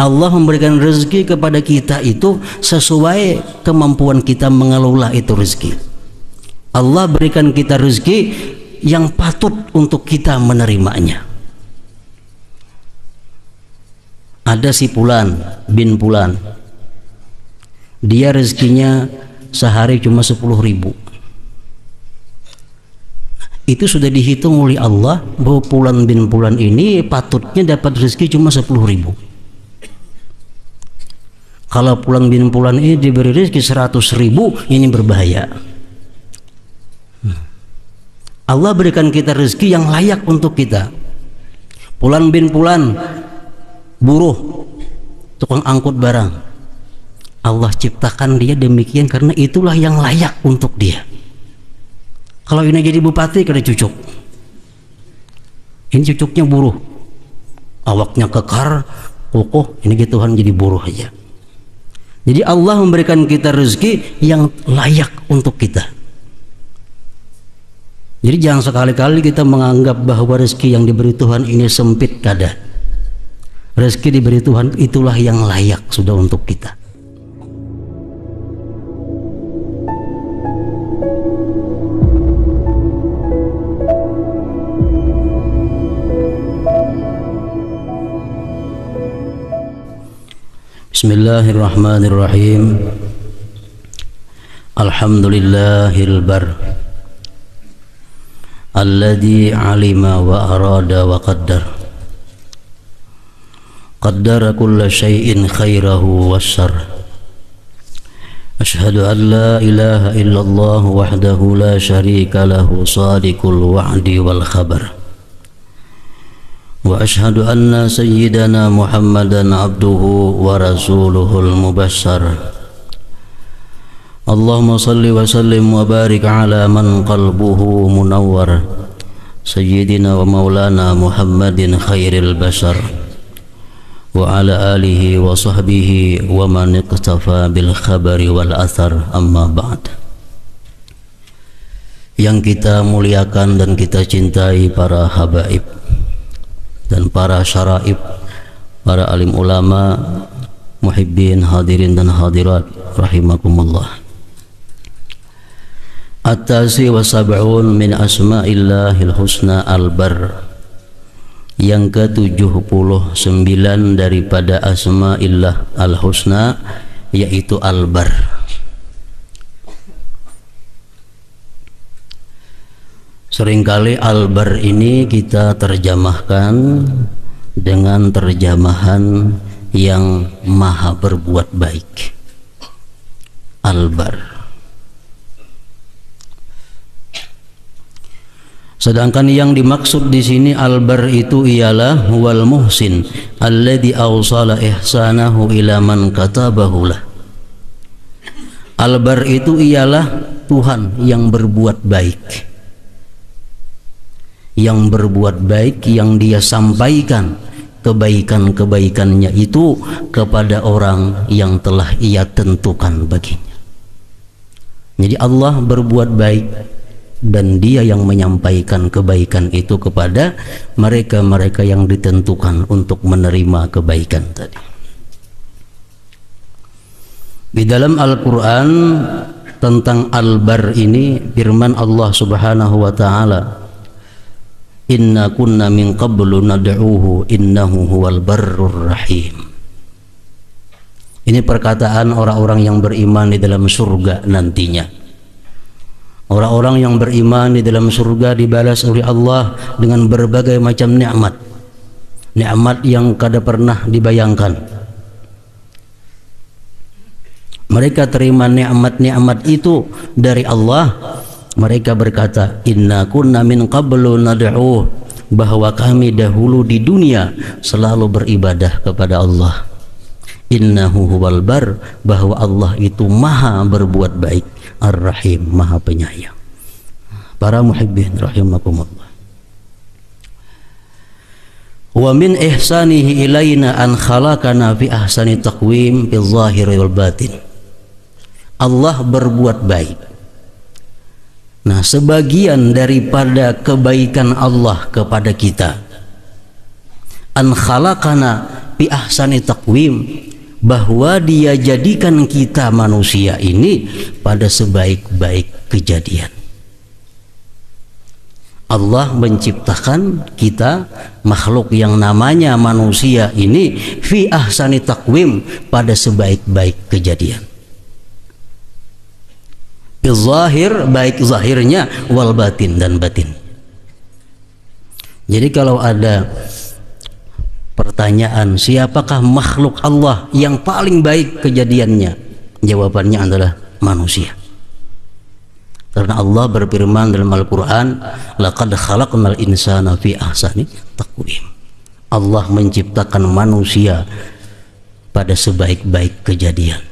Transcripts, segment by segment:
Allah memberikan rezeki kepada kita itu sesuai kemampuan kita mengelola itu rezeki. Allah berikan kita rezeki yang patut untuk kita menerimanya. Ada si Fulan bin Fulan, dia rezekinya sehari cuma 10.000. Itu sudah dihitung oleh Allah bahwa Fulan bin Fulan ini patutnya dapat rezeki cuma 10.000. Kalau Fulan bin Fulan ini diberi rezeki 100.000, ini berbahaya. Allah berikan kita rezeki yang layak untuk kita. Fulan bin Fulan buruh, tukang angkut barang, Allah ciptakan dia demikian karena itulah yang layak untuk dia. Kalau ini jadi bupati kena cucuk, ini cucuknya buruh, awaknya kekar, kokoh, ini Tuhan jadi buruh aja. Jadi Allah memberikan kita rezeki yang layak untuk kita. Jadi jangan sekali-kali kita menganggap bahwa rezeki yang diberi Tuhan ini sempit kada. Rezeki diberi Tuhan itulah yang layak sudah untuk kita. Bismillahirrahmanirrahim. Alhamdulillahil bar alladzi alima wa arada wa qaddara kulla syai'in khairahu wasyarr. Asyhadu an la ilaha illallah wahdahu la syarika lahu shadiqul wa'di wal khabar. Wa ashhadu anna sayyidana Muhammadan abduhu wa rasuluhul mubasyshar. Allahumma salli wa sallim wa barik ala man qalbuhu munawwar, sayyidina wa maulana Muhammadin khairil bashar, wa ala alihi wa sahbihi wa man iqtafa bil khabari wal athar. Amma ba'd. Yang kita muliakan dan kita cintai para habaib dan para syaraib, para alim ulama, muhibbin, hadirin dan hadirat rahimakumullah. At-tasi wa sab'un min asma'illahil husna al-bar, yang ke-79 daripada asma'illah al-husna, yaitu al-bar. Seringkali al-bar ini kita terjemahkan dengan terjemahan yang maha berbuat baik. Al-bar. Sedangkan yang dimaksud di sini al-bar itu ialah wal muhsin alladzi awsala ihsanahu ila man katabahu lah. Al-bar itu ialah Tuhan yang berbuat baik. Yang berbuat baik, yang dia sampaikan kebaikan-kebaikannya itu kepada orang yang telah ia tentukan baginya. Jadi Allah berbuat baik dan dia yang menyampaikan kebaikan itu kepada mereka-mereka yang ditentukan untuk menerima kebaikan tadi. Di dalam Al-Quran tentang al-bar ini firman Allah Subhanahu wa ta'ala, inna kunna min qablu nad'uhu innahu huwal barrur rahim. Ini perkataan orang-orang yang beriman di dalam surga nantinya. Orang-orang yang beriman di dalam surga dibalas oleh Allah dengan berbagai macam nikmat. Nikmat yang kada pernah dibayangkan. Mereka terima nikmat-nikmat itu dari Allah. Mereka berkata, inna kunna min qablu nad'uh, bahwa kami dahulu di dunia selalu beribadah kepada Allah. Innahu huwal bar, bahwa Allah itu maha berbuat baik, ar-rahim, maha penyayang. Para muhibbin rahimakumullah. Wa min ihsanihi ilaina an khalaqana fi ahsani taqwim fil zahiri wal batin. Allah berbuat baik. Nah, sebagian daripada kebaikan Allah kepada kita, an khalaqana, fi ahsani taqwim, bahwa Dia jadikan kita manusia ini pada sebaik-baik kejadian. Allah menciptakan kita makhluk yang namanya manusia ini fi ahsani taqwim, pada sebaik-baik kejadian. Zahir, baik zahirnya, wal batin, dan batin. Jadi kalau ada pertanyaan siapakah makhluk Allah yang paling baik kejadiannya, jawabannya adalah manusia. Karena Allah berfirman dalam Al-Quran, laqad khalaqnal insana fi ahsani taqwim. Allah menciptakan manusia pada sebaik-baik kejadian.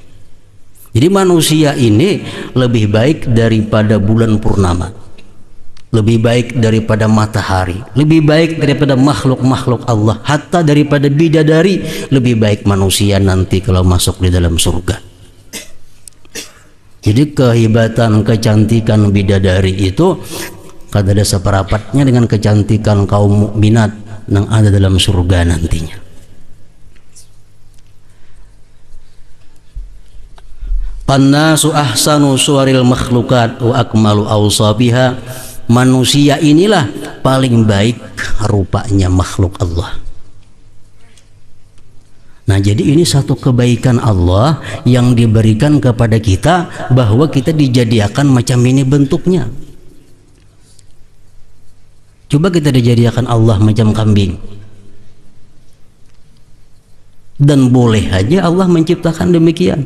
Jadi manusia ini lebih baik daripada bulan purnama, lebih baik daripada matahari, lebih baik daripada makhluk-makhluk Allah, hatta daripada bidadari. Lebih baik manusia nanti kalau masuk di dalam surga. Jadi kehebatan, kecantikan bidadari itu kada ada seperapatnya dengan kecantikan kaum mukminat yang ada dalam surga nantinya. Qannasu ahsanu suwaril makhlukat wa akmalu awsabiha. Manusia inilah paling baik rupanya makhluk Allah. Nah, jadi ini satu kebaikan Allah yang diberikan kepada kita, bahwa kita dijadikan macam ini bentuknya. Coba kita dijadikan Allah macam kambing, dan boleh aja Allah menciptakan demikian,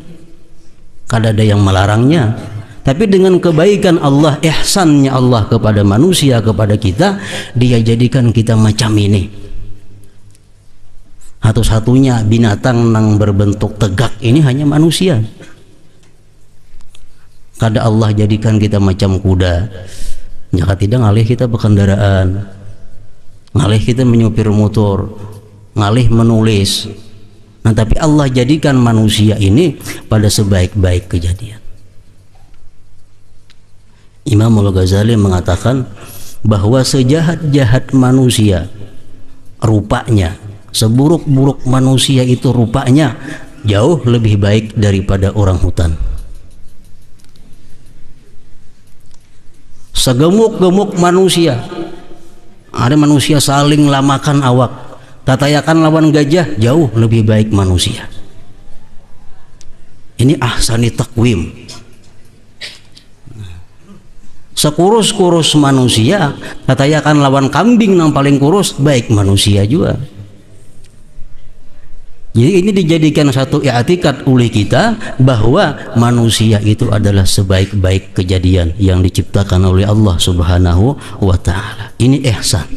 kada ada yang melarangnya. Tapi dengan kebaikan Allah, ihsannya Allah kepada manusia, kepada kita, Dia jadikan kita macam ini. Satu-satunya binatang yang berbentuk tegak ini hanya manusia. Kada Allah jadikan kita macam kuda, jika tidak ngalih kita berkendaraan, ngalih kita menyupir motor, ngalih menulis. Nah, tapi Allah jadikan manusia ini pada sebaik-baik kejadian. Imam Al-Ghazali mengatakan bahwa sejahat-jahat manusia rupanya, seburuk-buruk manusia itu rupanya jauh lebih baik daripada orang hutan. Segemuk-gemuk manusia, ada manusia saling lamakan awak, tatayakan lawan gajah, jauh lebih baik manusia. Ini ahsani taqwim. Sekurus-kurus manusia, tatayakan lawan kambing yang paling kurus, baik manusia juga. Jadi ini dijadikan satu i'tikad oleh kita bahwa manusia itu adalah sebaik-baik kejadian yang diciptakan oleh Allah Subhanahu wa ta'ala. Ini ihsan,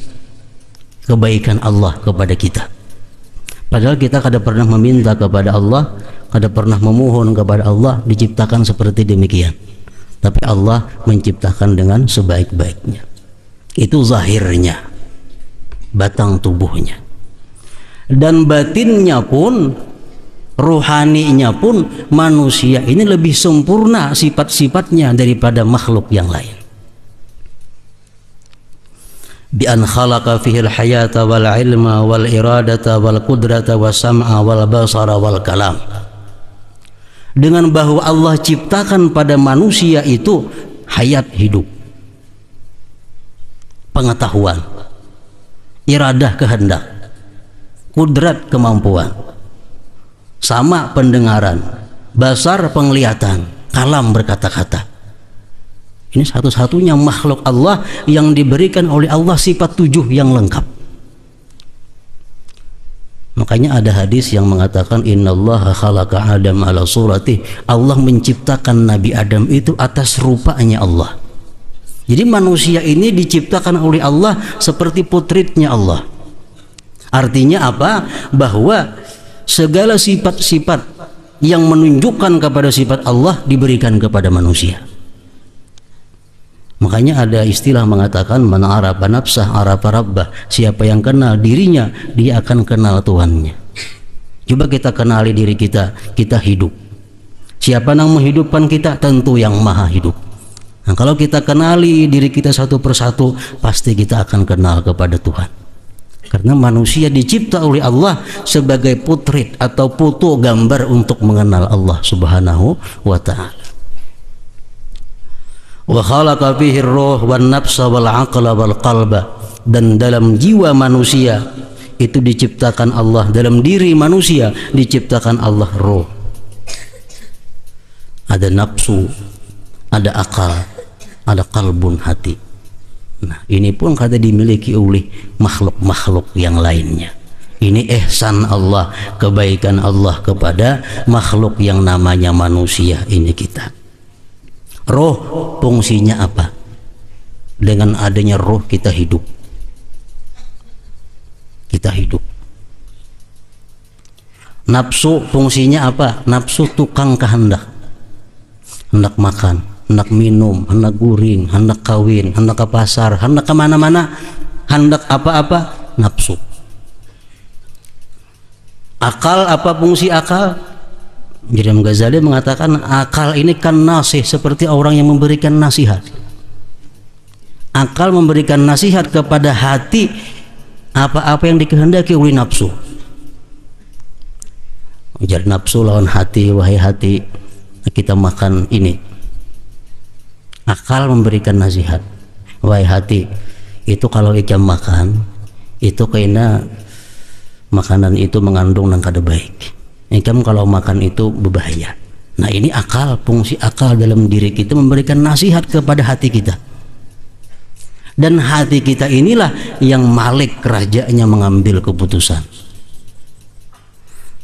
kebaikan Allah kepada kita. Padahal kita kada pernah meminta kepada Allah, kada pernah memohon kepada Allah diciptakan seperti demikian. Tapi Allah menciptakan dengan sebaik-baiknya. Itu zahirnya, batang tubuhnya. Dan batinnya pun, rohaninya pun, manusia ini lebih sempurna sifat-sifatnya daripada makhluk yang lain. Bi an khalaqa fihi al-hayata wal ilma wal iradata wal qudrata was sam'a wal basara wal kalam. Dengan bahwa Allah ciptakan pada manusia itu hayat, hidup, pengetahuan, iradah, kehendak, kudrat, kemampuan, sama pendengaran, basar, penglihatan, kalam, berkata-kata. Ini satu-satunya makhluk Allah yang diberikan oleh Allah sifat 7 yang lengkap. Makanya ada hadis yang mengatakan innallaha khalaqa Adam ala suratih. Allah menciptakan Nabi Adam itu atas rupanya Allah. Jadi manusia ini diciptakan oleh Allah seperti putritnya Allah. Artinya apa? Bahwa segala sifat-sifat yang menunjukkan kepada sifat Allah diberikan kepada manusia. Makanya ada istilah mengatakan man arafa nafsah arafa rabbah. Siapa yang kenal dirinya, dia akan kenal Tuhannya. Coba kita kenali diri kita, kita hidup. Siapa yang menghidupkan kita? Tentu yang maha hidup. Nah, kalau kita kenali diri kita satu persatu, pasti kita akan kenal kepada Tuhan. Karena manusia dicipta oleh Allah sebagai putrit atau foto gambar untuk mengenal Allah Subhanahu wa ta'ala. Wa khalaqa fihi ar-ruh wan nafsa wal aqla wal qalba, dan dalam jiwa manusia itu diciptakan Allah, dalam diri manusia diciptakan Allah roh. Ada nafsu, ada akal, ada kalbun, hati. Nah, ini pun kada dimiliki oleh makhluk-makhluk yang lainnya. Ini ihsan Allah, kebaikan Allah kepada makhluk yang namanya manusia ini kita. Roh fungsinya apa? Dengan adanya roh kita hidup. Kita hidup. Nafsu fungsinya apa? Nafsu tukang kehendak. Hendak makan, hendak minum, hendak guring, hendak kawin, hendak ke pasar, hendak kemana-mana, hendak apa-apa, nafsu. Akal, apa fungsi akal? Imam Ghazali mengatakan akal ini kan nasih, seperti orang yang memberikan nasihat. Akal memberikan nasihat kepada hati apa-apa yang dikehendaki oleh nafsu. Jadi nafsu lawan hati, wahai hati, kita makan ini. Akal memberikan nasihat, wahai hati, itu kalau ikam makan itu kayaknya makanan itu mengandung yang kada baik. Ikam kalau makan itu berbahaya. Nah, ini akal, fungsi akal dalam diri kita memberikan nasihat kepada hati kita. Dan hati kita inilah yang malik rajanya mengambil keputusan.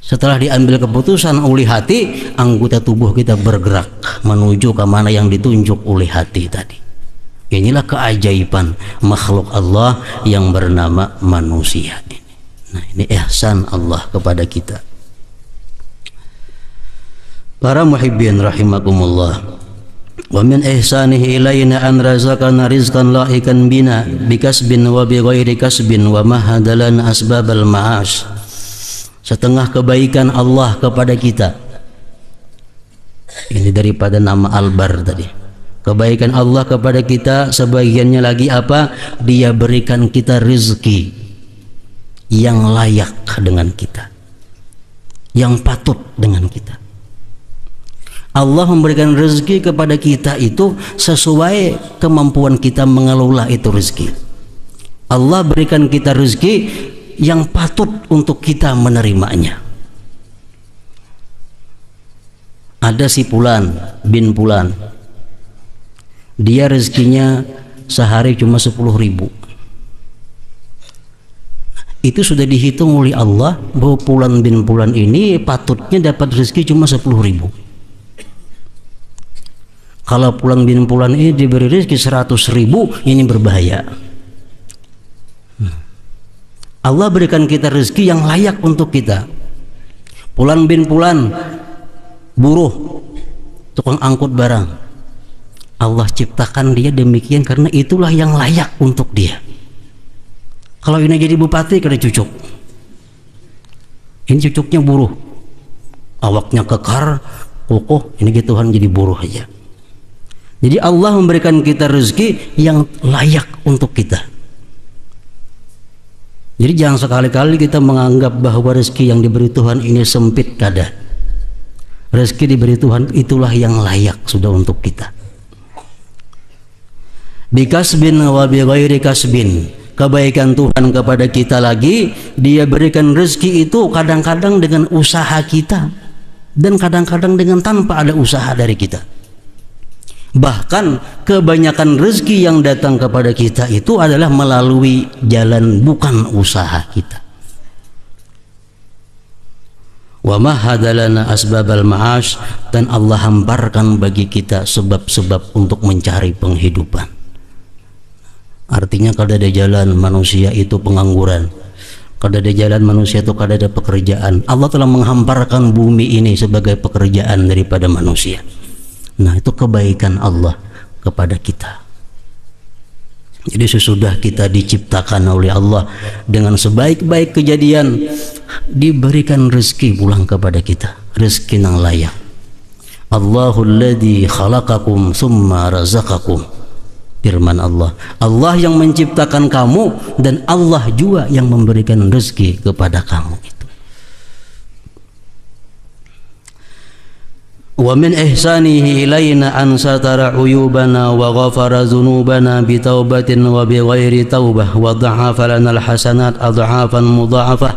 Setelah diambil keputusan oleh hati, anggota tubuh kita bergerak menuju ke mana yang ditunjuk oleh hati tadi. Inilah keajaiban makhluk Allah yang bernama manusia ini. Nah, ini ihsan Allah kepada kita. Para muhibbin rahimakumullah. Wa min ihsanihi ilayna an razaqana rizqan la'ikan bina bikasbin wa bighairi kasbin wa mahadalan asbabal ma'ash. Setengah kebaikan Allah kepada kita. Ini daripada nama Al-Bar tadi. Kebaikan Allah kepada kita sebagiannya lagi apa? Dia berikan kita rezeki yang layak dengan kita, yang patut dengan kita. Allah memberikan rezeki kepada kita itu sesuai kemampuan kita mengelola itu rezeki. Allah berikan kita rezeki yang patut untuk kita menerimanya. Ada si Fulan bin Fulan, dia rezekinya sehari cuma 10.000. Itu sudah dihitung oleh Allah bahwa Fulan bin Fulan ini patutnya dapat rezeki cuma 10.000. Kalau Fulan bin Fulan ini diberi rezeki 100.000, ini berbahaya. Allah berikan kita rezeki yang layak untuk kita. Fulan bin Fulan buruh, tukang angkut barang. Allah ciptakan dia demikian karena itulah yang layak untuk dia. Kalau ini jadi bupati kena cucuk. Ini cucuknya buruh, awaknya kekar, kokoh. Ini Tuhan jadi buruh aja. Jadi Allah memberikan kita rezeki yang layak untuk kita. Jadi jangan sekali-kali kita menganggap bahwa rezeki yang diberi Tuhan ini sempit, kada. Rezeki diberi Tuhan itulah yang layak sudah untuk kita. Bikasbin wa bighairi kasbin. Kebaikan Tuhan kepada kita lagi, dia berikan rezeki itu kadang-kadang dengan usaha kita dan kadang-kadang dengan tanpa ada usaha dari kita. Bahkan kebanyakan rezeki yang datang kepada kita itu adalah melalui jalan bukan usaha kita. Wa mahadalana asbabal ma'ash, dan Allah hamparkan bagi kita sebab-sebab untuk mencari penghidupan. Artinya kalau ada jalan manusia itu pengangguran, kalau ada jalan manusia itu kalau ada pekerjaan, Allah telah menghamparkan bumi ini sebagai pekerjaan daripada manusia. Nah, itu kebaikan Allah kepada kita. Jadi sesudah kita diciptakan oleh Allah dengan sebaik-baik kejadian, diberikan rezeki pulang kepada kita, rezeki yang layak. Allahul ladzi khalaqakum tsumma razaqakum. Firman Allah, Allah yang menciptakan kamu dan Allah juga yang memberikan rezeki kepada kamu itu. Wa min ihsanihi ilaina an satara uyubana wa ghafara dzunubana bi taubatin wa bi ghairi taubah wa dha'afa lana al-hasanat adha'afan mudha'afah.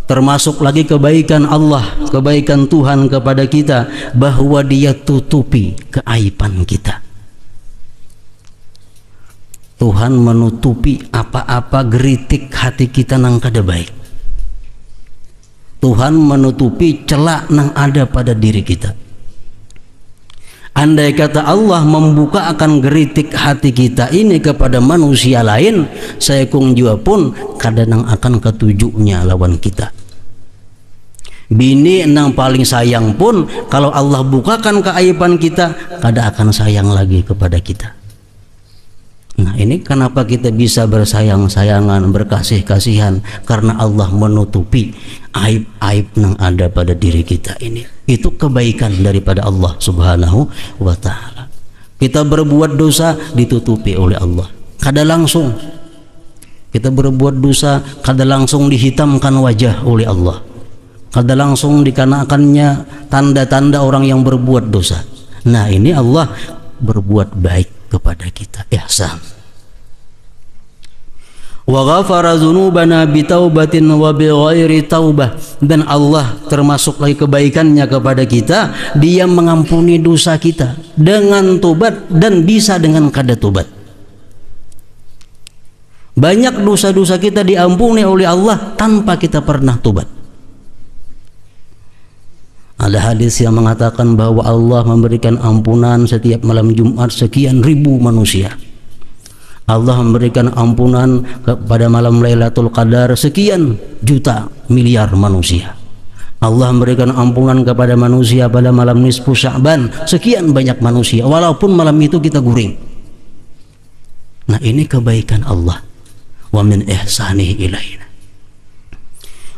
Termasuk lagi kebaikan Allah, kebaikan Tuhan kepada kita, bahwa Dia tutupi keaiban kita. Tuhan menutupi apa-apa geritik hati kita nang kada baik. Tuhan menutupi celah nang ada pada diri kita. Andai kata Allah membuka akan geritik hati kita ini kepada manusia lain, saya kung jua pun kadang akan ketujuhnya lawan kita. Bini nang paling sayang pun kalau Allah bukakan keaiban kita, kada akan sayang lagi kepada kita. Nah, ini kenapa kita bisa bersayang-sayangan, berkasih-kasihan, karena Allah menutupi aib-aib yang ada pada diri kita ini. Itu kebaikan daripada Allah Subhanahu wa ta'ala. Kita berbuat dosa ditutupi oleh Allah, kada langsung. Kita berbuat dosa kada langsung dihitamkan wajah oleh Allah, kada langsung dikenakannya tanda-tanda orang yang berbuat dosa. Nah, ini Allah berbuat baik kepada kita, ihsan. Wa ghafara dzunubana bi taubatin wa bi ghairi taubah, dan Allah termasuk lagi kebaikannya kepada kita, Dia mengampuni dosa kita dengan tobat dan bisa dengan kada tobat. Banyak dosa-dosa kita diampuni oleh Allah tanpa kita pernah tobat. Ada hadis yang mengatakan bahwa Allah memberikan ampunan setiap malam Jumat sekian ribu manusia. Allah memberikan ampunan pada malam Lailatul Qadar sekian juta miliar manusia. Allah memberikan ampunan kepada manusia pada malam nisfu Sya'ban sekian banyak manusia, walaupun malam itu kita guring. Nah, ini kebaikan Allah. Wa min ihsanihi ilaina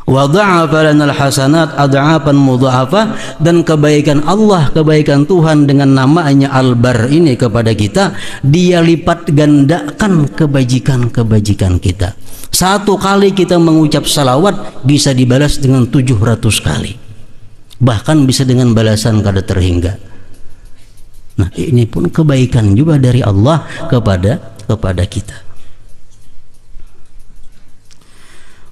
wa dha'afa lana al-hasanat adha'afan mudha'afah, dan kebaikan Allah, kebaikan Tuhan dengan namanya Al-Bar ini kepada kita, Dia lipat gandakan kebajikan-kebajikan kita. Satu kali kita mengucap salawat bisa dibalas dengan 700 kali, bahkan bisa dengan balasan kada terhingga. Nah, ini pun kebaikan juga dari Allah kepada kita.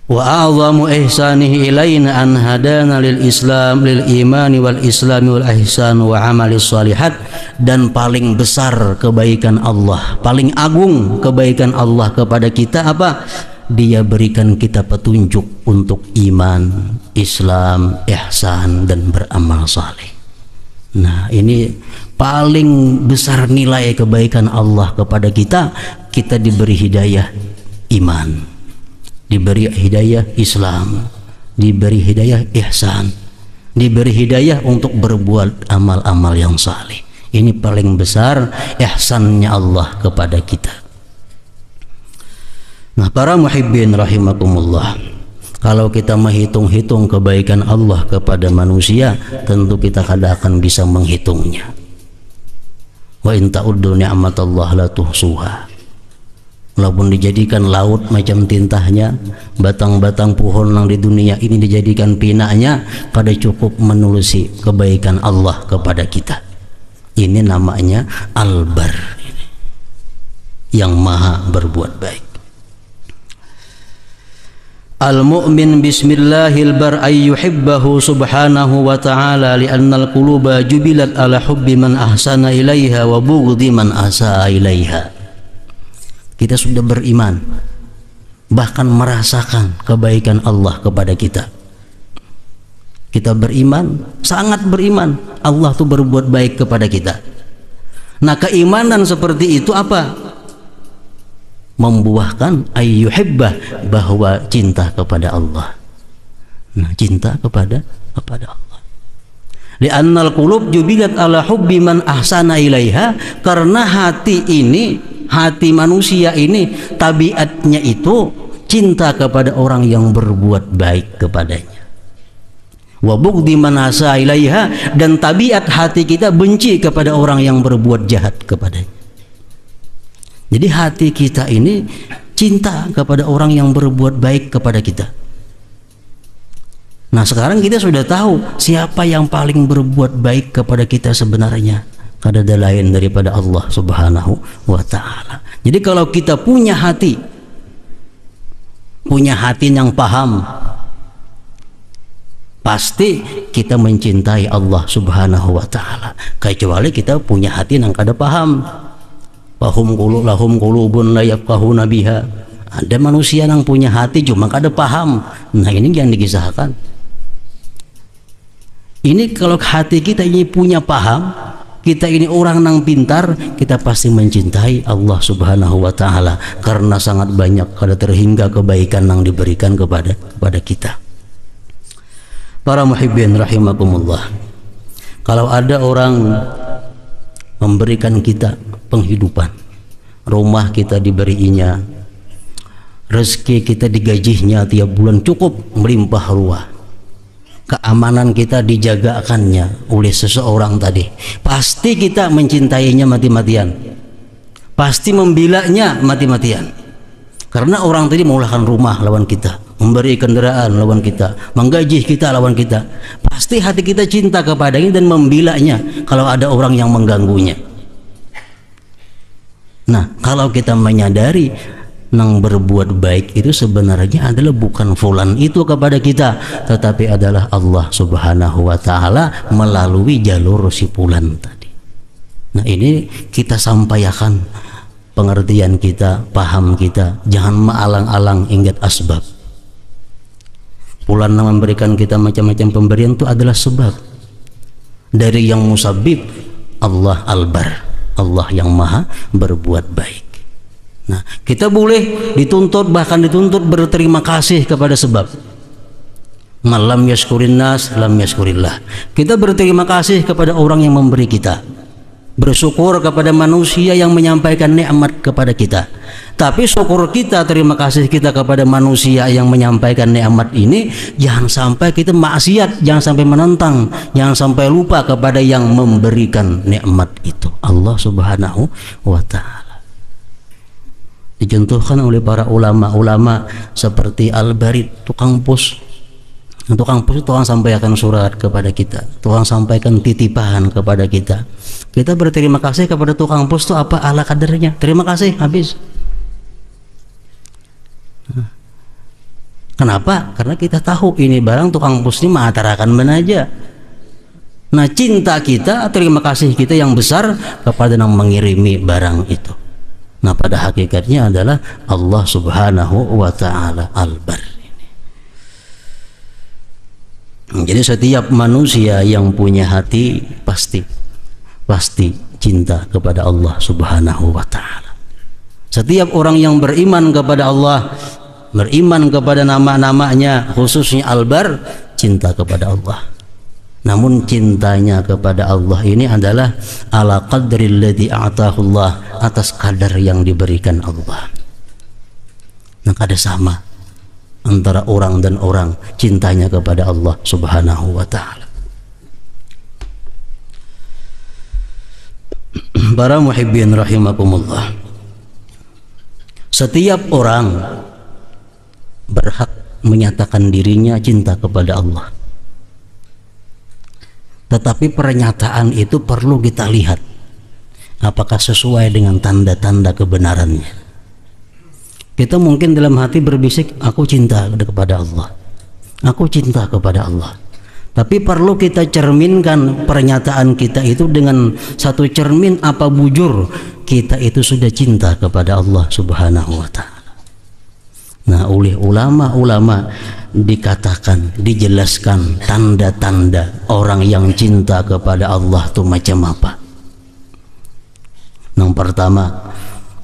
Wa a'zamu ihsanihi ilaina an hadana lil Islam, lil imani wal islami wal ihsan wa amali shalihat, dan paling besar kebaikan Allah, paling agung kebaikan Allah kepada kita apa? Dia berikan kita petunjuk untuk iman, Islam, ihsan, dan beramal saleh. Nah, ini paling besar nilai kebaikan Allah kepada kita. Kita diberi hidayah iman, diberi hidayah Islam, diberi hidayah ihsan, diberi hidayah untuk berbuat amal-amal yang saleh. Ini paling besar ihsannya Allah kepada kita. Nah, para muhibbin rahimakumullah, kalau kita menghitung-hitung kebaikan Allah kepada manusia, tentu kita kada akan bisa menghitungnya. Wa in ta'uddu ni'matallah la tuhsuha. Walaupun dijadikan laut macam tintahnya, batang-batang pohon yang di dunia ini dijadikan pinaknya, pada cukup menelusi kebaikan Allah kepada kita. Ini namanya Al-Bar, yang maha berbuat baik. Al-mu'min bismillahil bar ay yuhibbahu subhanahu wa ta'ala li'anna al-quluba jubilat ala hubbi man ahsana ilaiha wa bughdi man asaa ilaiha. Kita sudah beriman, bahkan merasakan kebaikan Allah kepada kita. Kita beriman, sangat beriman, Allah tuh berbuat baik kepada kita. Nah, keimanan seperti itu apa? Membuahkan ayyuhibbah, bahwa cinta kepada Allah. Nah, cinta kepada Allah. Li'annal qulub jubilat ala hubbi man ahsana ilaiha, karena hati ini, hati manusia ini tabiatnya itu cinta kepada orang yang berbuat baik kepadanya. Wa bughdi man asaa ilaiha, dan tabiat hati kita benci kepada orang yang berbuat jahat kepadanya. Jadi hati kita ini cinta kepada orang yang berbuat baik kepada kita. Nah sekarang kita sudah tahu siapa yang paling berbuat baik kepada kita sebenarnya. Kada ada lain daripada Allah Subhanahu wa ta'ala. Jadi kalau kita punya hati yang paham, pasti kita mencintai Allah Subhanahu wa ta'ala. Kecuali kita punya hati yang kada paham. Lahum qulubun la yafqahuna biha. Ada manusia yang punya hati cuma kada paham. Nah ini yang dikisahkan. Ini kalau hati kita ini punya paham, kita ini orang yang pintar, kita pasti mencintai Allah Subhanahu wa ta'ala, karena sangat banyak kada terhingga kebaikan yang diberikan kepada kita. Para muhibbin rahimakumullah, kalau ada orang memberikan kita penghidupan, rumah kita diberinya, rezeki kita digajinya tiap bulan cukup melimpah ruah, keamanan kita dijagakannya oleh seseorang tadi, pasti kita mencintainya mati-matian, pasti membelanya mati-matian, karena orang tadi meulahkan rumah lawan kita, memberi kendaraan lawan kita, menggaji kita lawan kita, pasti hati kita cinta kepadanya dan membelanya kalau ada orang yang mengganggunya. Nah kalau kita menyadari nang berbuat baik itu sebenarnya adalah bukan fulan itu kepada kita, tetapi adalah Allah Subhanahu wa ta'ala melalui jalur si fulan tadi. Nah ini kita sampaikan pengertian kita, paham kita, jangan maalang-alang ingat asbab. Fulan yang memberikan kita macam-macam pemberian itu adalah sebab. Dari yang musabib Allah al-bar, Allah yang maha berbuat baik. Nah, kita boleh dituntut, bahkan dituntut berterima kasih kepada sebab. Malam yaskurin nas, lam yaskurillah. Kita berterima kasih kepada orang yang memberi kita, bersyukur kepada manusia yang menyampaikan nikmat kepada kita. Tapi syukur kita, terima kasih kita kepada manusia yang menyampaikan nikmat ini, jangan sampai kita maksiat, jangan sampai menentang, jangan sampai lupa kepada yang memberikan nikmat itu, Allah Subhanahu wa ta'ala. Dicontohkan oleh para ulama-ulama seperti Al-Barid, tukang pos. Tukang pos itu Tuhan sampaikan surat kepada kita, Tuhan sampaikan titipan kepada kita. Kita berterima kasih kepada tukang pos itu apa ala kadarnya, terima kasih habis. Kenapa? Karena kita tahu ini barang tukang pos ini mengatakan menaja. Nah cinta kita, terima kasih kita yang besar kepada yang mengirimi barang itu. Nah pada hakikatnya adalah Allah Subhanahu wa ta'ala al-bar. Jadi setiap manusia yang punya hati pasti cinta kepada Allah Subhanahu wa ta'ala. Setiap orang yang beriman kepada Allah, beriman kepada nama-namanya, khususnya al-bar, cinta kepada Allah. Namun cintanya kepada Allah ini adalah ala qadril ladzi a'tahu Allah, atas kadar yang diberikan Allah. Nah kada sama antara orang dan orang cintanya kepada Allah Subhanahu wa ta'ala. Para muhibbin rahimakumullah, setiap orang berhak menyatakan dirinya cinta kepada Allah. Tetapi pernyataan itu perlu kita lihat apakah sesuai dengan tanda-tanda kebenarannya. Kita mungkin dalam hati berbisik, aku cinta kepada Allah, aku cinta kepada Allah. Tapi perlu kita cerminkan pernyataan kita itu dengan satu cermin apa bujur kita itu sudah cinta kepada Allah Subhanahu wa ta'ala. Nah oleh ulama-ulama dikatakan, dijelaskan tanda-tanda orang yang cinta kepada Allah itu macam apa. Yang pertama,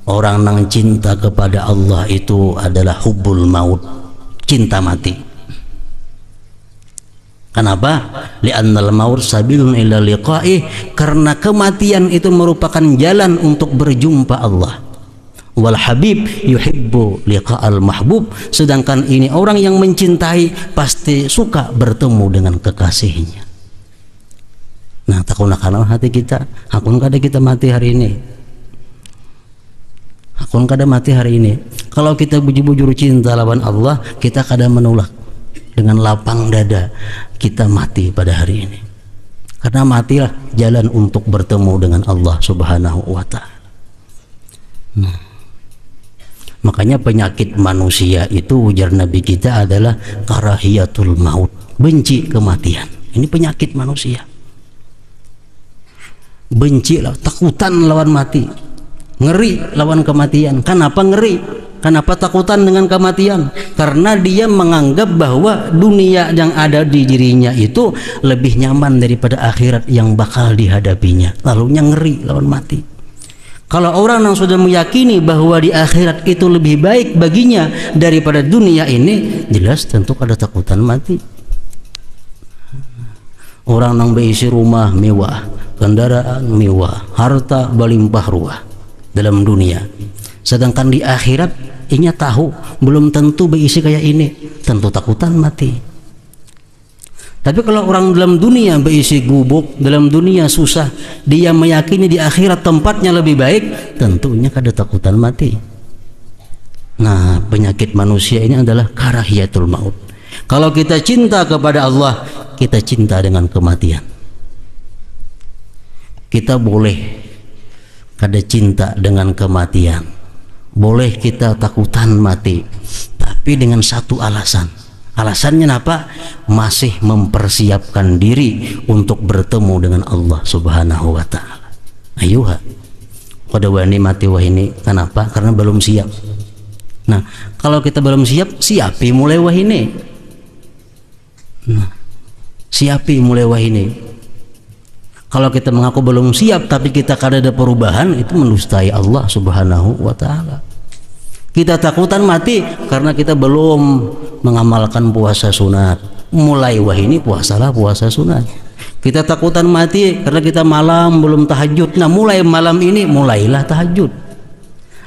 orang yang cinta kepada Allah itu adalah hubbul maut, cinta mati. Kenapa? Li'annal maut sabilun ila liqa'ih, karena kematian itu merupakan jalan untuk berjumpa Allah. Wal habib yuhibbu liqa'al mahbub, sedangkan ini orang yang mencintai pasti suka bertemu dengan kekasihnya. Nah takuna kana hati kita, hakun kada kita mati hari ini, Akun kada mati hari ini. Kalau kita bujur-bujur cinta lawan Allah, kita kada menolak dengan lapang dada kita mati pada hari ini. Karena matilah jalan untuk bertemu dengan Allah Subhanahu wa Ta'ala. Makanya penyakit manusia itu, ujar Nabi kita, adalah karahiyatul maut, benci kematian. Ini penyakit manusia. Benci, takutan lawan mati, ngeri lawan kematian. Kenapa ngeri? Kenapa takutan dengan kematian? Karena dia menganggap bahwa dunia yang ada di dirinya itu lebih nyaman daripada akhirat yang bakal dihadapinya. Lalunya ngeri lawan mati. Kalau orang yang sudah meyakini bahwa di akhirat itu lebih baik baginya daripada dunia ini, jelas tentu ada takutan mati. Orang yang berisi rumah mewah, kendaraan mewah, harta berlimpah ruah dalam dunia, sedangkan di akhirat inya tahu belum tentu berisi kayak ini, tentu takutan mati. Tapi kalau orang dalam dunia berisi gubuk, dalam dunia susah, dia meyakini di akhirat tempatnya lebih baik, tentunya kada takutan mati. Nah, penyakit manusia ini adalah karahiyatul maut. Kalau kita cinta kepada Allah, kita cinta dengan kematian. Kita boleh kada cinta dengan kematian, boleh kita takutan mati, tapi dengan satu alasan. Alasannya apa? Masih mempersiapkan diri untuk bertemu dengan Allah Subhanahu wa Ta'ala. Ayuha, pada wani mati wah ini. Kenapa? Karena belum siap. Nah, kalau kita belum siap, siapi mulai wah ini. Nah, siapi mulai wah ini. Kalau kita mengaku belum siap tapi kita kada ada perubahan, itu mendustai Allah Subhanahu wa Ta'ala. Kita takutan mati karena kita belum mengamalkan puasa sunat. Mulai wah ini puasalah puasa sunat. Kita takutan mati karena kita malam belum tahajud. Nah, mulai malam ini mulailah tahajud.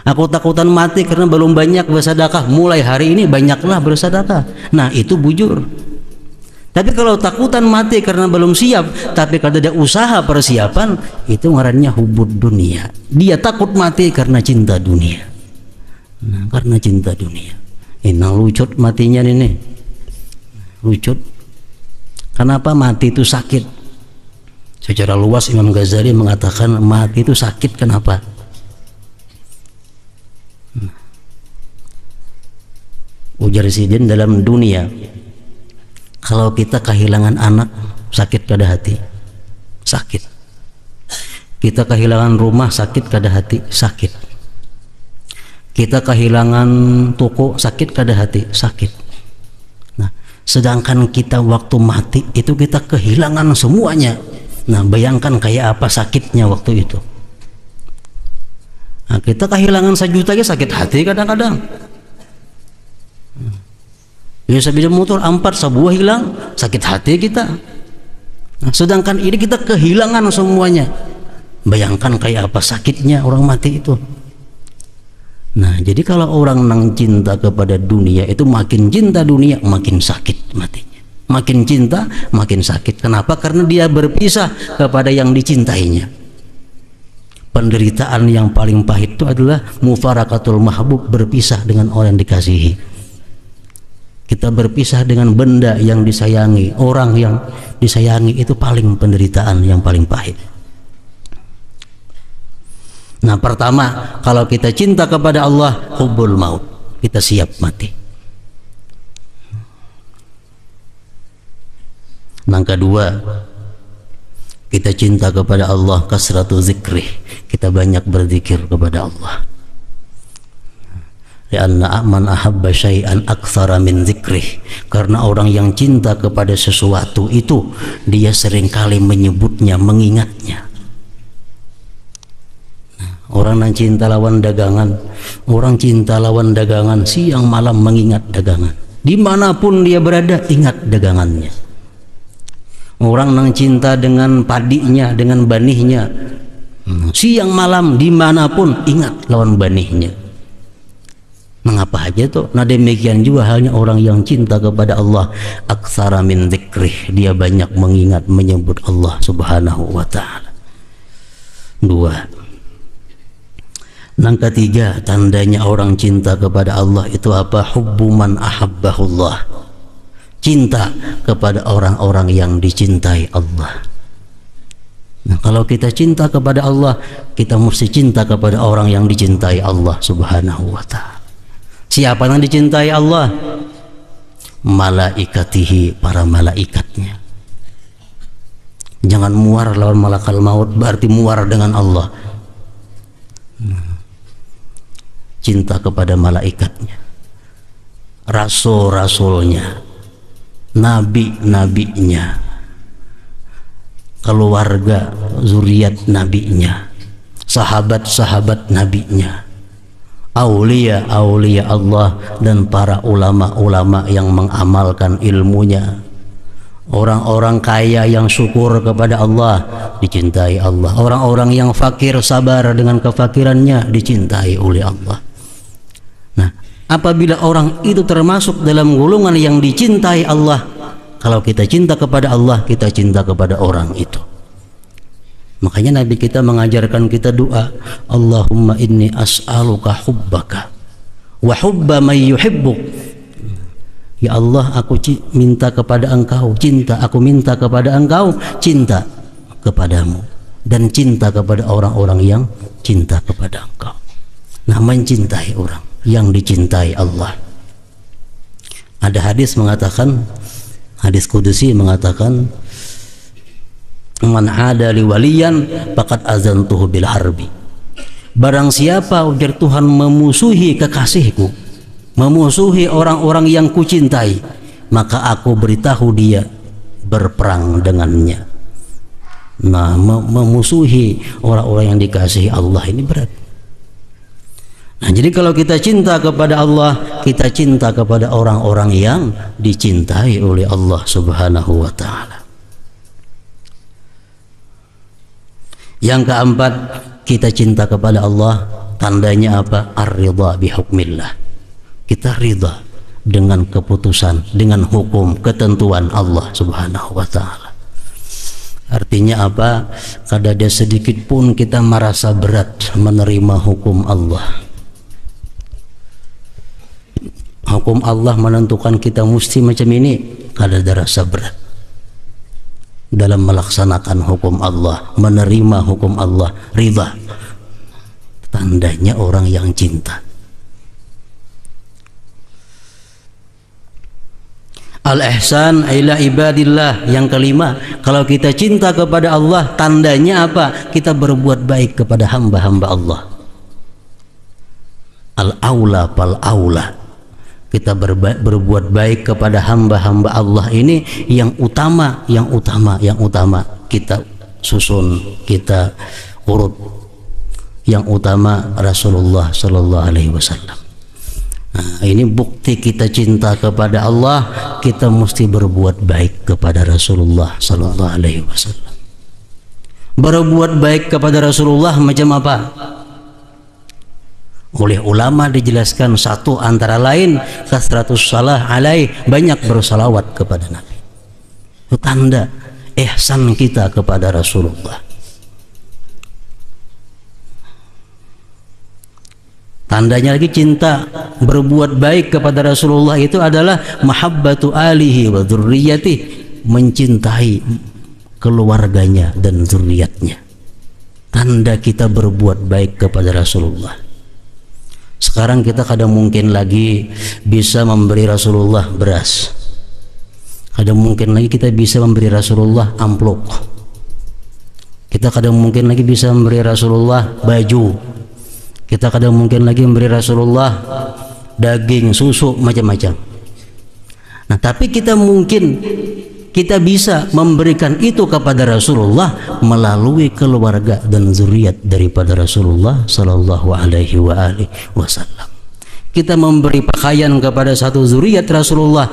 Aku takutan mati karena belum banyak bersedekah. Mulai hari ini banyaklah bersedekah. Nah, itu bujur. Tapi kalau takutan mati karena belum siap, tapi kalau ada usaha persiapan, itu ngarannya hubud dunia. Dia takut mati karena cinta dunia. Nah, karena cinta dunia. Ini lucut matinya ini. Lucut. Kenapa mati itu sakit? Secara luas Imam Ghazali mengatakan mati itu sakit. Kenapa? Ujar Sidin, dalam dunia kalau kita kehilangan anak, sakit kada hati? Sakit. Kita kehilangan rumah, sakit kada hati? Sakit. Kita kehilangan toko, sakit kada hati? Sakit. Nah, sedangkan kita waktu mati itu kita kehilangan semuanya. Nah, bayangkan kayak apa sakitnya waktu itu. Nah, kita kehilangan 1 juta aja sakit hati kadang-kadang. Ya, sepeda motor 4 sebuah hilang, sakit hati kita. Nah, sedangkan ini kita kehilangan semuanya. Bayangkan kayak apa sakitnya orang mati itu. Nah, jadi kalau orang nang cinta kepada dunia itu, makin cinta dunia makin sakit matinya. Makin cinta makin sakit. Kenapa? Karena dia berpisah kepada yang dicintainya. Penderitaan yang paling pahit itu adalah mufarakatul mahbub, berpisah dengan orang yang dikasihi. Kita berpisah dengan benda yang disayangi, orang yang disayangi, itu paling penderitaan yang paling pahit. Nah, pertama, kalau kita cinta kepada Allah, hubbul maut, kita siap mati. Yang kedua, kita cinta kepada Allah, kasratu zikrih, kita banyak berzikir kepada Allah. Lianna man ahabba syai'an aktsara min zikrih, karena orang yang cinta kepada sesuatu itu dia seringkali menyebutnya, mengingatnya. Orang yang cinta lawan dagangan, orang cinta lawan dagangan, siang malam mengingat dagangan. Dimanapun dia berada, ingat dagangannya. Orang yang cinta dengan padinya, dengan banihnya, siang malam dimanapun ingat lawan banihnya. Mengapa aja tuh? Nah, demikian juga halnya orang yang cinta kepada Allah, aktsara min dzikrih, dia banyak mengingat, menyebut Allah Subhanahu wa Ta'ala. 2, Yang ketiga, tandanya orang cinta kepada Allah itu apa? Hubbu man ahabbahullah. Cinta kepada orang-orang yang dicintai Allah. Nah, kalau kita cinta kepada Allah, kita mesti cinta kepada orang yang dicintai Allah Subhanahu wa ta'ala. Siapa yang dicintai Allah? Malaikatihi, para malaikatnya. Jangan muar lawan malakal maut, berarti muar dengan Allah. Cinta kepada malaikatnya, rasul-rasulnya, nabi-nabinya, keluarga zuriat nabinya, sahabat-sahabat nabinya, aulia-aulia Allah, dan para ulama-ulama yang mengamalkan ilmunya. Orang-orang kaya yang syukur kepada Allah dicintai Allah. Orang-orang yang fakir sabar dengan kefakirannya dicintai oleh Allah. Nah, apabila orang itu termasuk dalam golongan yang dicintai Allah, kalau kita cinta kepada Allah, kita cinta kepada orang itu. Makanya Nabi kita mengajarkan kita doa, Allahumma inni as'aluka hubbaka wa hubba man yuhibbuk. Ya Allah, aku minta kepada Engkau cinta, aku minta kepada Engkau cinta kepadamu, dan cinta kepada orang-orang yang cinta kepada Engkau. Nah, mencintai orang yang dicintai Allah. Ada hadis mengatakan, hadis kudusi mengatakan, man ada li waliyan faqad azantuhu bil harbi. Barang siapa, ujar Tuhan, memusuhi kekasihku, memusuhi orang-orang yang kucintai, maka aku beritahu dia berperang dengannya. Nah, memusuhi orang-orang yang dikasihi Allah ini berat. Nah, jadi kalau kita cinta kepada Allah, kita cinta kepada orang-orang yang dicintai oleh Allah Subhanahu wa ta'ala. Yang keempat, kita cinta kepada Allah, tandanya apa? Ar-ridha bihukmillah. Kita ridha dengan keputusan, dengan hukum, ketentuan Allah Subhanahu wa ta'ala. Artinya apa? Kada ada sedikit pun kita merasa berat menerima hukum Allah. Hukum Allah menentukan kita mesti macam ini, kada ada rasa berat dalam melaksanakan hukum Allah, menerima hukum Allah, ridha. Tandanya orang yang cinta. Al-ihsan ila ibadillah. Yang kelima, kalau kita cinta kepada Allah, tandanya apa? Kita berbuat baik kepada hamba-hamba Allah. Al-aula fal-aula. Kita berbuat baik kepada hamba-hamba Allah ini yang utama, yang utama, yang utama kita susun, kita urut. Yang utama Rasulullah Sallallahu Alaihi Wasallam. Nah, ini bukti kita cinta kepada Allah, kita mesti berbuat baik kepada Rasulullah Sallallahu Alaihi Wasallam. Berbuat baik kepada Rasulullah macam apa? Oleh ulama dijelaskan, satu antara lain kasratus salah alaih, banyak bersalawat kepada Nabi. Itu tanda ihsan kita kepada Rasulullah. Tandanya lagi cinta berbuat baik kepada Rasulullah itu adalah mahabbatu alihi wa dzurriyyati, mencintai keluarganya dan zuriatnya. Tanda kita berbuat baik kepada Rasulullah. Sekarang kita kadang mungkin lagi bisa memberi Rasulullah beras, kadang mungkin lagi kita bisa memberi Rasulullah amplop, kita kadang mungkin lagi bisa memberi Rasulullah baju, kita kadang mungkin lagi memberi Rasulullah daging, susu, macam-macam. Nah, tapi kita bisa memberikan itu kepada Rasulullah melalui keluarga dan zuriat daripada Rasulullah Sallallahu Alaihi Wasallam. Kita memberi pakaian kepada satu zuriat Rasulullah,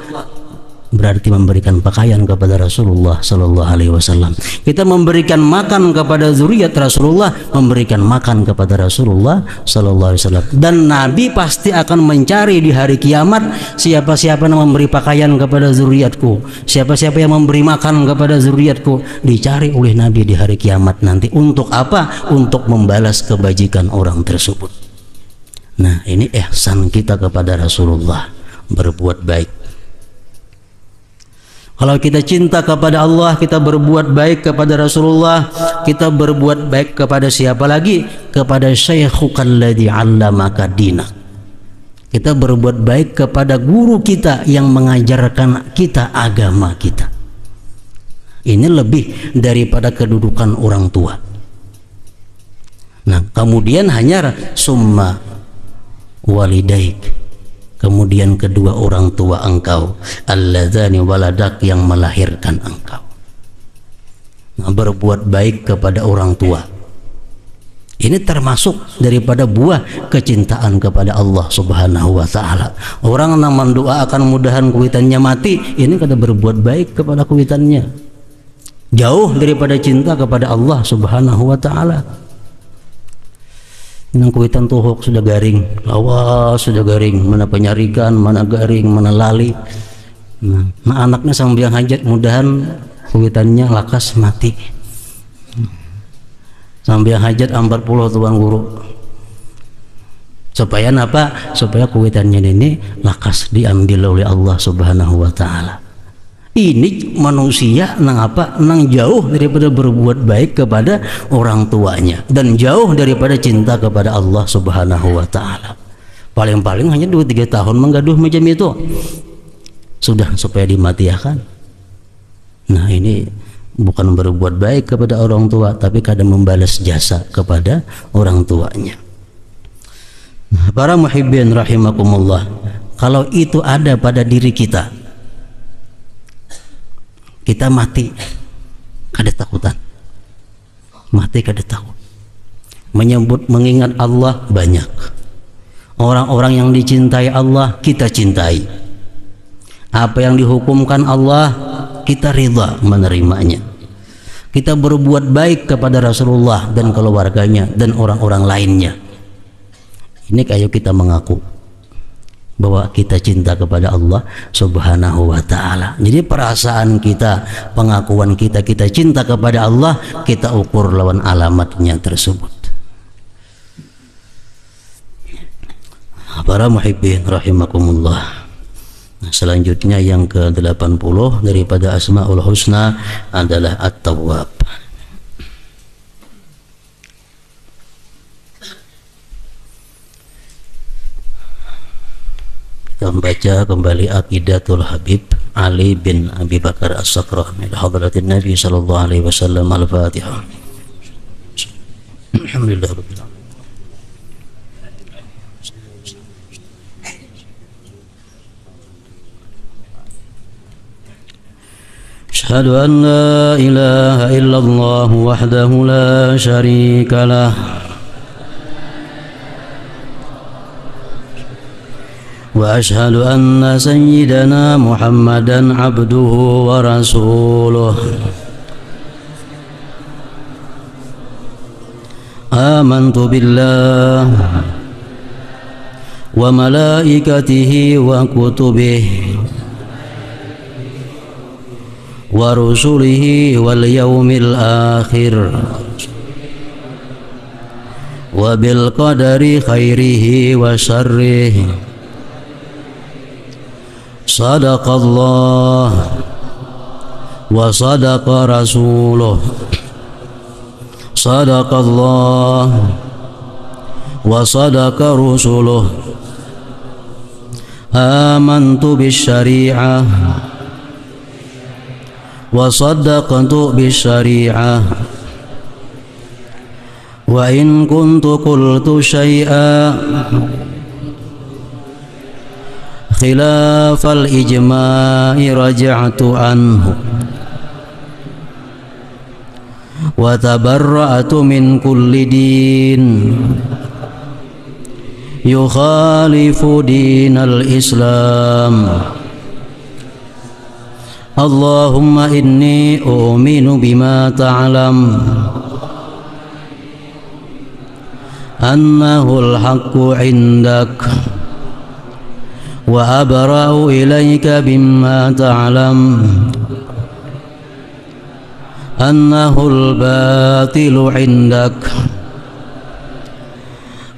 berarti memberikan pakaian kepada Rasulullah Sallallahu Alaihi Wasallam. Kita memberikan makan kepada zuriat Rasulullah, memberikan makan kepada Rasulullah Sallallahu Alaihi Wasallam. Dan Nabi pasti akan mencari di hari kiamat siapa-siapa yang memberi pakaian kepada zuriatku, siapa-siapa yang memberi makan kepada zuriatku, dicari oleh Nabi di hari kiamat nanti. Untuk apa? Untuk membalas kebajikan orang tersebut. Nah, ini ihsan kita kepada Rasulullah, berbuat baik. Kalau kita cinta kepada Allah, kita berbuat baik kepada Rasulullah, kita berbuat baik kepada siapa lagi? Kepada syaikhuka alladzi 'allamaka dinak. Kita berbuat baik kepada guru kita yang mengajarkan kita agama kita. Ini lebih daripada kedudukan orang tua. Nah, kemudian hanya summa walidaik, kemudian kedua orang tua engkau, alladzani waladak, yang melahirkan engkau. Nah, berbuat baik kepada orang tua ini termasuk daripada buah kecintaan kepada Allah Subhanahu wa taala. Orang yang mendoakan mudahan kuitannya mati, ini kada berbuat baik kepada kuitannya, jauh daripada cinta kepada Allah Subhanahu wa taala. Nang kuitan tuhuk sudah garing, lawas sudah garing, mana penyarikan, mana garing, mana lali. Nah anaknya sambiang hajat, mudahan kuitannya lakas mati. Sambiang hajat 40 tuan guru. Supaya apa? Supaya kuitannya ini lakas diambil oleh Allah Subhanahu wa taala. Ini manusia nang apa? Nang jauh daripada berbuat baik kepada orang tuanya dan jauh daripada cinta kepada Allah Subhanahu wa taala. Paling-paling hanya 2-3 tahun menggaduh macam itu, sudah supaya dimatiakan. Nah, ini bukan berbuat baik kepada orang tua, tapi kadang membalas jasa kepada orang tuanya. Nah, para muhibbin rahimakumullah, kalau itu ada pada diri kita, kita mati kada takutan, mati kada takut, mengingat Allah banyak. Orang-orang yang dicintai Allah kita cintai, apa yang dihukumkan Allah kita ridha menerimanya. Kita berbuat baik kepada Rasulullah dan keluarganya dan orang-orang lainnya. Ini kayak kita mengaku bahwa kita cinta kepada Allah Subhanahu wa taala. Jadi perasaan kita, pengakuan kita, kita cinta kepada Allah, kita ukur lawan alamatnya tersebut. Para muhibbin rahimakumullah. Nah, selanjutnya yang ke-80 daripada Asmaul Husna adalah At-Tawwab. Kita membaca kembali Aqidatul Habib Ali bin Abi Bakar As-Sakrah min hadratin Nabi sallallahu alaihi wasallam. Al-Fatihah. Alhamdulillah rabbil alamin. Asyhadu an la ilaha illallah wahdahu la syarika lah wa asyhadu anna sayyidana Muhammadan abduhu wa rasuluh. Amantu billah wa malaikatihi wa kutubihi wa rusulihi wal yaumil akhir wa bil qadari khairihi wa syarrihi. Sadaqallah wa sadaqa rasuluh. Sadaqallah wa sadaqa rusuluh. Amantu bisyari'ah wa saddaqtu bisyari'ah wa in kuntu qultu syai'a khilafal ijma'i raja'tu anhu wa tabarra'tu min kulli din yukhalifu dinal Islam. Allahumma inni u'minu bima ta'lam annahu al-haqqu 'indak wa abra'u ilayka bima ta'lam annahu al-batilu 'indak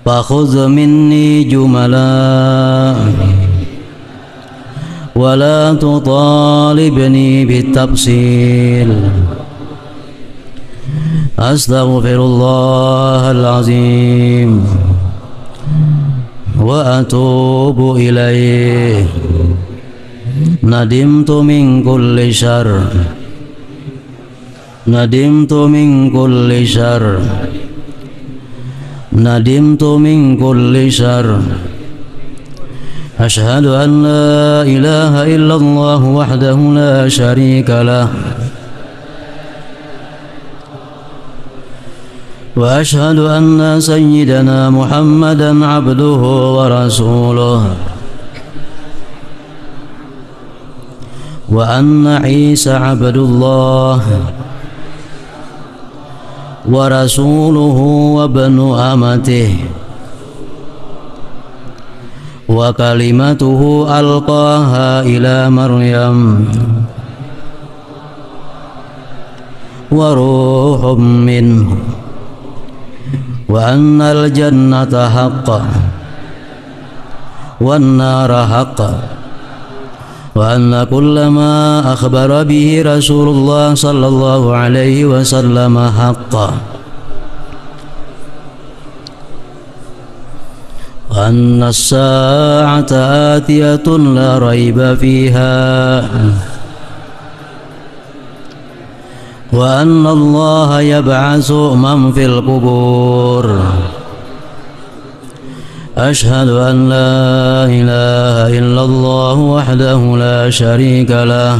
فخذ مني جملا ولا تطالبني بالتفصيل. أستغفر الله العظيم وأتوب إليه. ندمت من كل شر، ندمت من كل شر، ندمت من كل شر. أشهد أن لا إله إلا الله وحده لا شريك له، وأشهد أن سيدنا محمدا عبده ورسوله، وأن عيسى عبد الله ورسوله وابن أمته، وكلمته ألقاها إلى مريم وروح منه، وأن الجنة حق والنار حق، وأن كل ما أخبر به رسول الله صلى الله عليه وسلم حق، وأن الساعة آتية لا ريب فيها، وأن الله يبعث من في القبور. أشهد أن لا إله إلا الله وحده لا شريك له،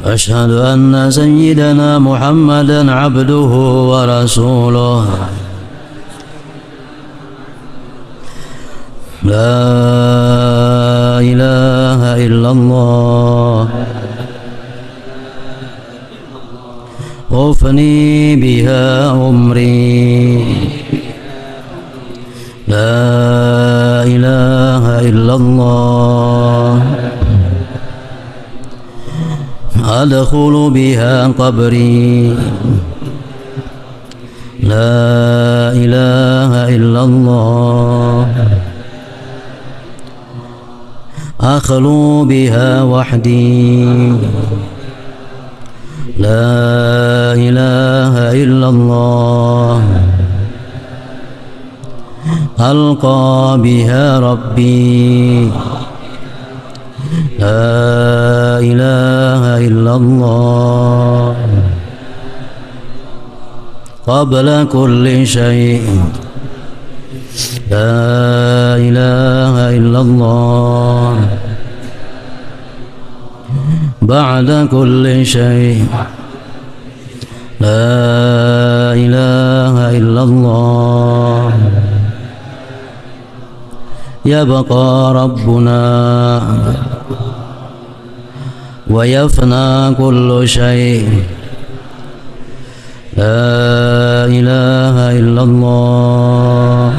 أشهد أن سيدنا محمدا عبده ورسوله. لا إله إلا الله أفني بها عمري. لا إله إلا الله أدخل بها قبري. لا إله إلا الله أخلو بها وحدي. لا إله إلا الله ألقى بها ربي. لا إله إلا الله قبل كل شيء. لا إله إلا الله بعد كل شيء. لا إله إلا الله يبقى ربنا ويفنى كل شيء. لا إله إلا الله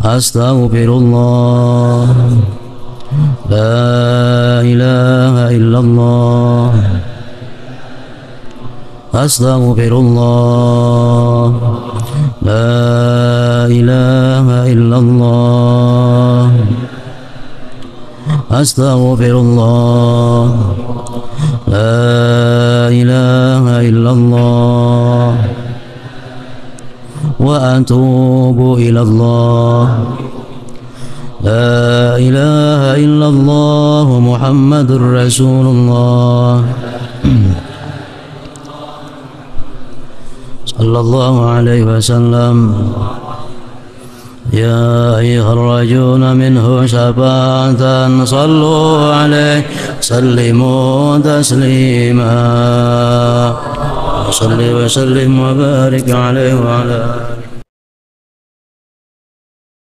أستغفر الله. لا إله إلا الله أستغفر الله. لا إله إلا الله أستغفر الله. لا إله إلا الله وأتوب إلى الله. لا إله إلا الله محمد رسول الله صلى الله عليه وسلم. يا أيها الرجون منه شفاعة صلوا عليه سلموا تسليما. صل وسلم وبارك عليه وعلى آله.